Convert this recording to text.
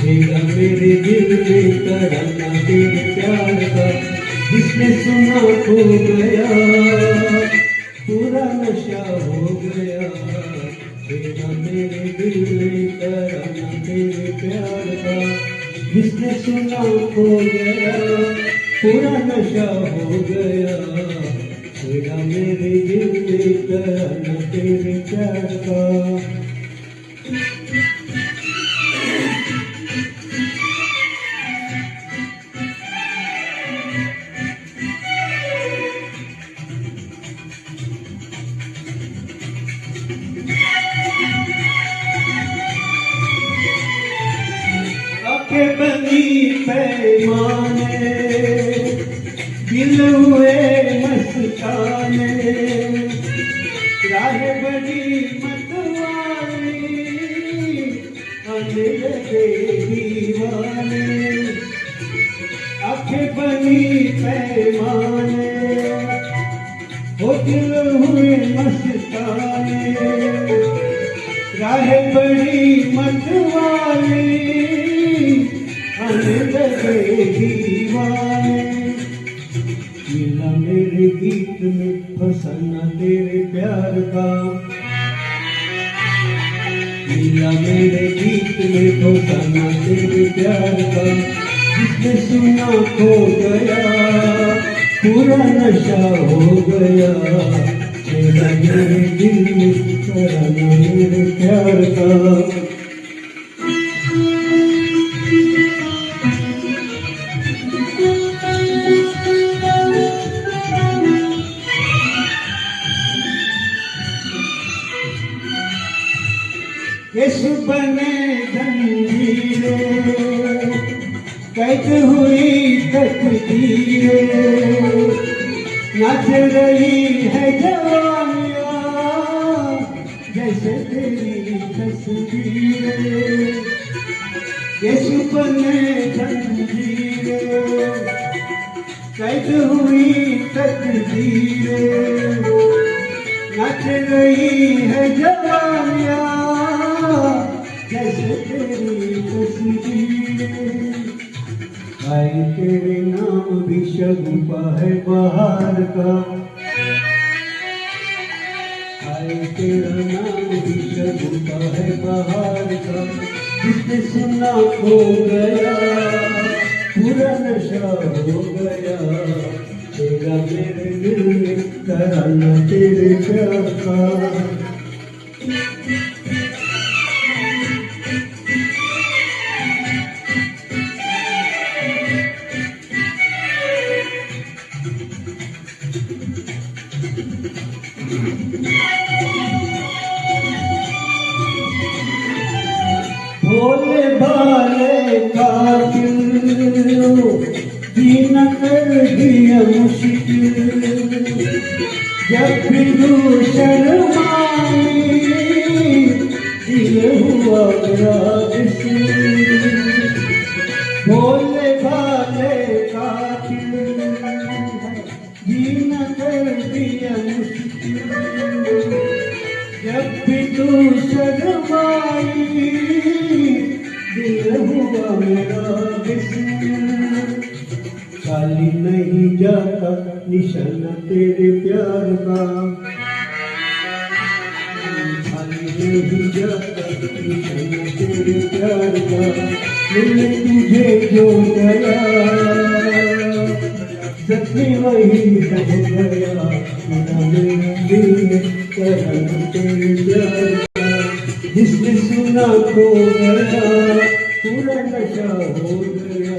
छेड़ा मेरे दिल में तराना तेरे प्यार का, जिसने सुना खो गया, पूरा नशा हो गया। छेड़ा मेरे दिल में तराना तेरे प्यार का, जिसने सुना खो गया, पूरा नशा हो गया। छेड़ा मेरे दिल में तराना तेरे प्यार का। आके बनी पैमाने, दिल हुए मस्ताने, राह बड़ी मतवाली, आने लगे दीवाने। आके बनी पैमाने, वो दिल हुए मस्ताने, राह बड़ी मतवाली, आने लगे दीवाने। मिला मेरे गीत में फसाना तेरे प्यार का, मिला मेरे गीत में फसाना तेरे प्यार का, जिसने सुना खो गया, पूरा नशा हो गया। छेड़ा मेरे दिल में तराना मेरे प्यार का। यीशु बने जंजीरें, कैद हुई तकदीरें, नाच रही है जवानियाँ जैसे तेरी तस्वीरें। यीशु बने जंजीरें, कैद हुई तकदीरें, नाच रही है जवानियाँ जैसे तेरी तस्वीरें। आई तेरे नाम भी शगुफा है बहार का, आई तेरा नाम भी शगुफा है बहार का, जिसने सुना खो गया, पूरा नशा हो गया। तेरा मेरे दिल में तराना तेरे प्यार का। भोले भाले कातिल, जीना कर दिया मुश्किल, जब भी तू शर्माई, दिल हुआ मेरा इसलिए। भोले भाले कातिल, जीना कर दिया मुश्किल, जब भी तू शर्माई, दिल हुआ मेरा विस्मय। खाली नहीं जाता निशाना तेरे प्यार का, खाली नहीं जाता निशाना तेरे प्यार का। मैंने तुझे जो गया, सच में वही हो गया। मेरा दिल में तराना तेरे प्यार का, जिसने सुना खो गया, पूरा नशा हो गया।